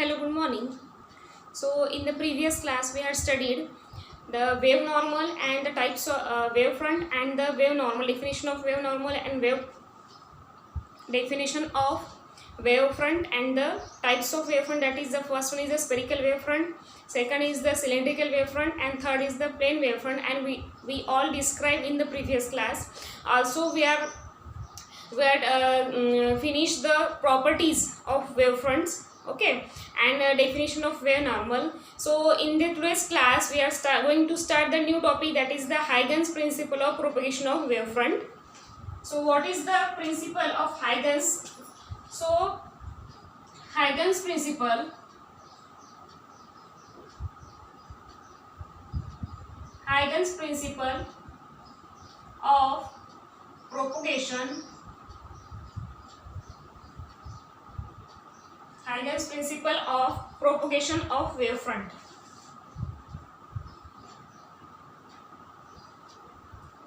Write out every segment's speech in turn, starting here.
Hello, good morning. So, in the previous class, we had studied the wave normal and the types of wavefront and the wave normal, definition of wave normal and definition of wavefront and the types of wavefront. That is, the first one is the spherical wavefront, second is the cylindrical wavefront, and third is the plane wavefront. And we all described in the previous class. Also, we had finished the properties of wavefronts, okay, and definition of wave normal. So in the today's class we are going to start the new topic, that is the Huygens principle of propagation of wavefront. So what is the principle of Huygens? So Huygens principle of propagation, Huygens principle of propagation of wavefront.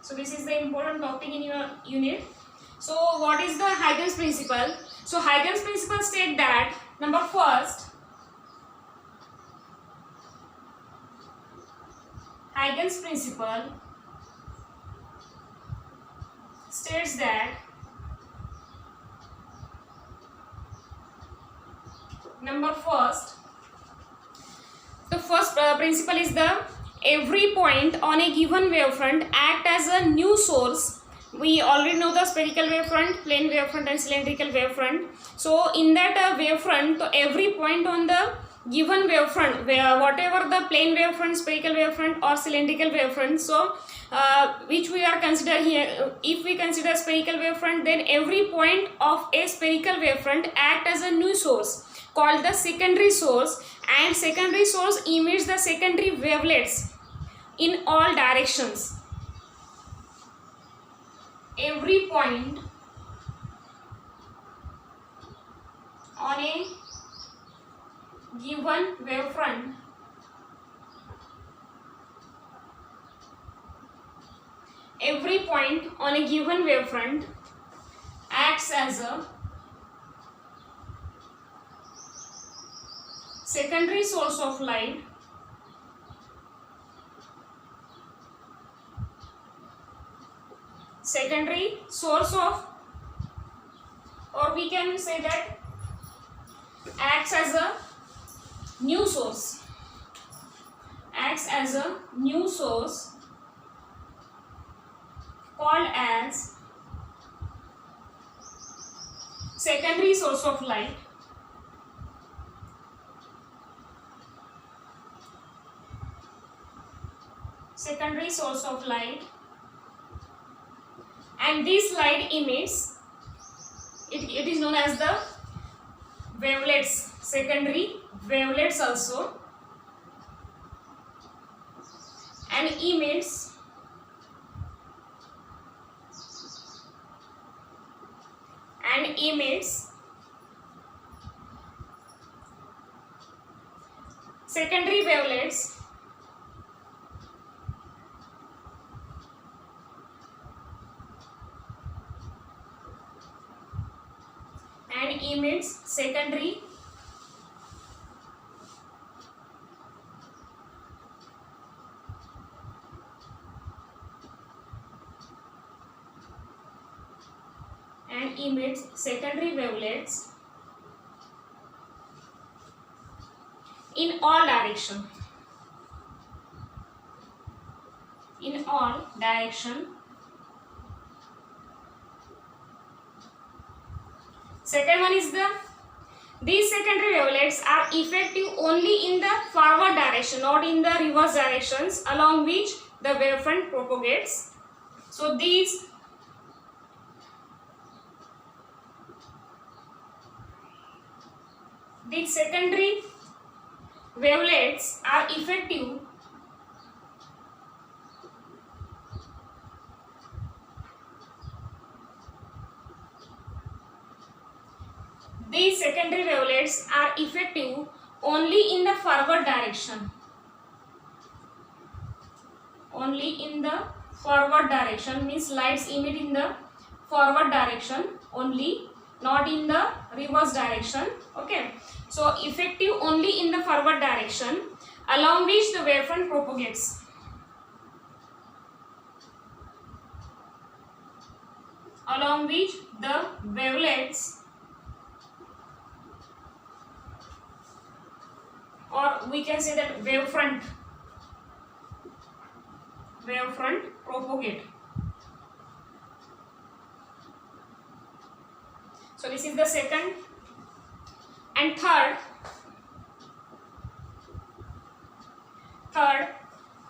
So this is the important topic in your unit. So what is the Huygens principle? So Huygens principle state that number first, Huygens principle states that the first principle is the every point on a given wavefront act as a new source. We already know the spherical wavefront, plane wavefront and cylindrical wavefront. So in that wavefront, so every point on the given wavefront, whatever the plane wavefront, spherical wavefront or cylindrical wavefront, so which we are consider here, if we consider spherical wavefront, then every point of a spherical wavefront act as a new source called the secondary source, and secondary source emits the secondary wavelets in all directions. Every point on a given wavefront acts as a secondary source of light or we can say that acts as a new source, called as secondary source of light. And this light emits, it is known as the wavelets, secondary wavelets also, and emits secondary wavelets secondary wavelets in all direction. Second one is these secondary wavelets are effective only in the forward direction, not in the reverse directions along which the wavefront propagates. So these secondary wavelets are effective only in the forward direction. Means lights emit in the forward direction only, not in the reverse direction. Okay, so effective only in the forward direction along which the wavefront propagates. Along which the wavelets, or we can say that wavefront propagate. So this is the second. And third,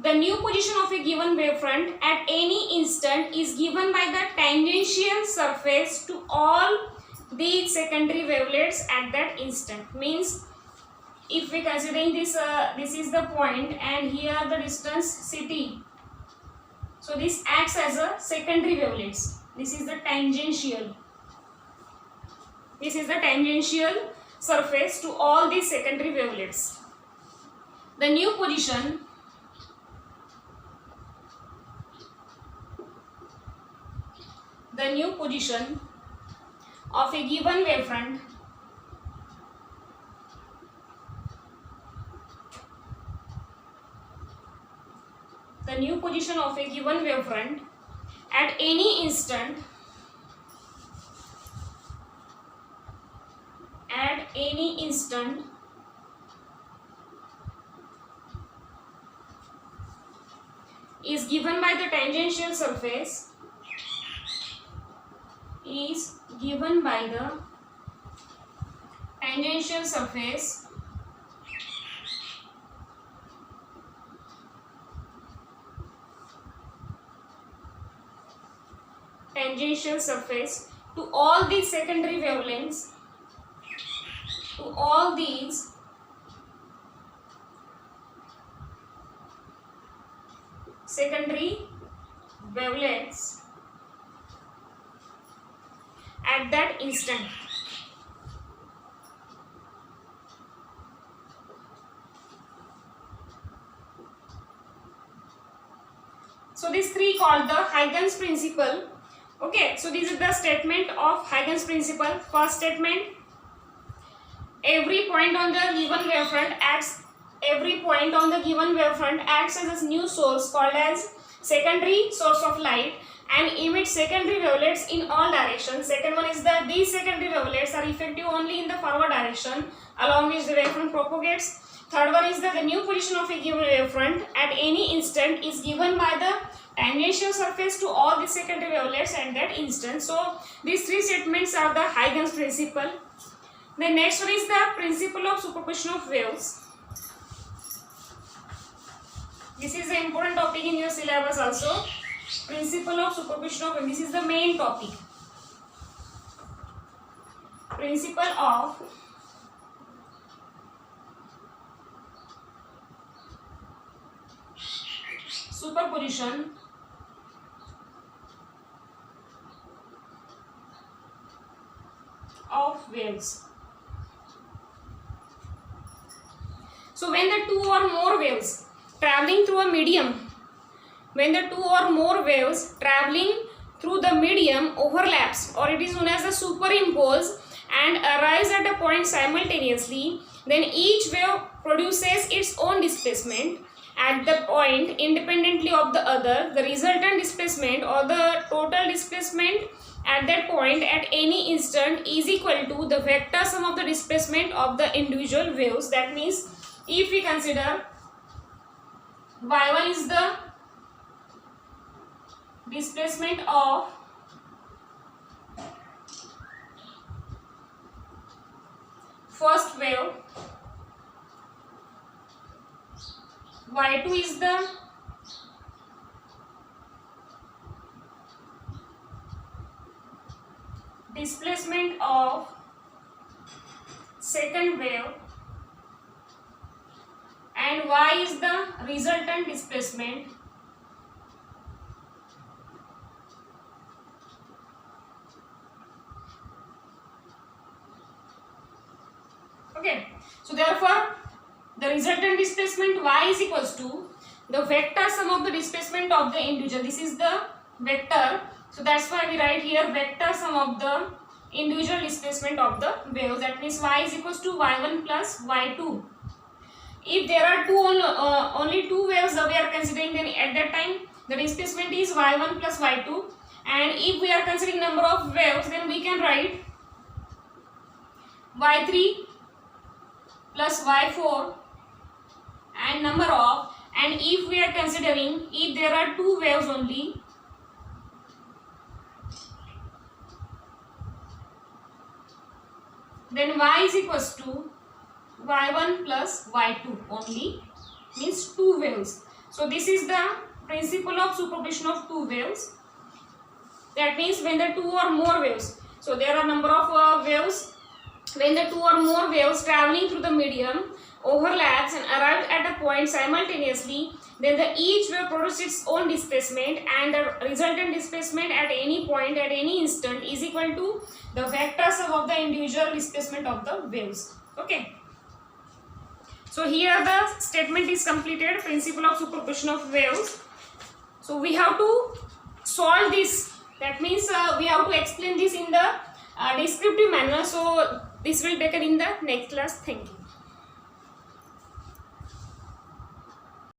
the new position of a given wavefront at any instant is given by the tangential surface to all the secondary wavelets at that instant. Means if we considering this, this is the point and here the distance ct. So this acts as a secondary wavelets. This is the tangential. This is the tangential surface to all these secondary wavelets. The new position of a given wavefront at any instant is given by the tangential surface to all these secondary wavelengths, to all these secondary wavelengths at that instant. So these three called the Huygens principle. Okay, so this is the statement of Huygens principle. First statement: every point on the given wavefront acts as a new source called as secondary source of light and emits secondary wavelets in all directions. Second one is that these secondary wavelets are effective only in the forward direction along which the wavefront propagates. Third one is that the new position of a given wavefront at any instant is given by the tangential surface to all the secondary wavelets at that instant. So these three statements are the Huygens principle. The next one is the principle of superposition of waves. This is an important topic in your syllabus also. Principle of superposition of waves. This is the main topic. Principle of superposition of waves. So when the two or more waves traveling through a medium, overlaps, or it is known as the superimpose, and arrives at a point simultaneously, then each wave produces its own displacement at the point independently of the other. The resultant displacement or the total displacement at that point at any instant is equal to the vector sum of the displacement of the individual waves. That means if we consider y1 is the displacement of first wave, y2 is the displacement of second wave, and y is the resultant displacement okay. So therefore the resultant displacement y is equals to the vector sum of the displacement of the individual. This is the vector, so that's why we write here vector sum of the individual displacement of the waves. That means y is equals to y1 plus y2. If there are only two waves we are considering, then at that time the displacement is y1 plus y2. And if we are considering number of waves, then we can write y3 plus y4 and number of. And if we are considering, if there are two waves only, then y is equals to y1 plus y2 only, means two waves. So this is the principle of superposition of two waves. That means when the two or more waves, so there are number of waves, when the two or more waves traveling through the medium overlaps and arrive at a point simultaneously, then each wave produces its own displacement, and the resultant displacement at any point at any instant is equal to the vector sum of the individual displacement of the waves. Okay. So here the statement is completed, principle of superposition of waves. So we have to solve this. That means we have to explain this in the descriptive manner. So this will be taken in the next class. Thank you.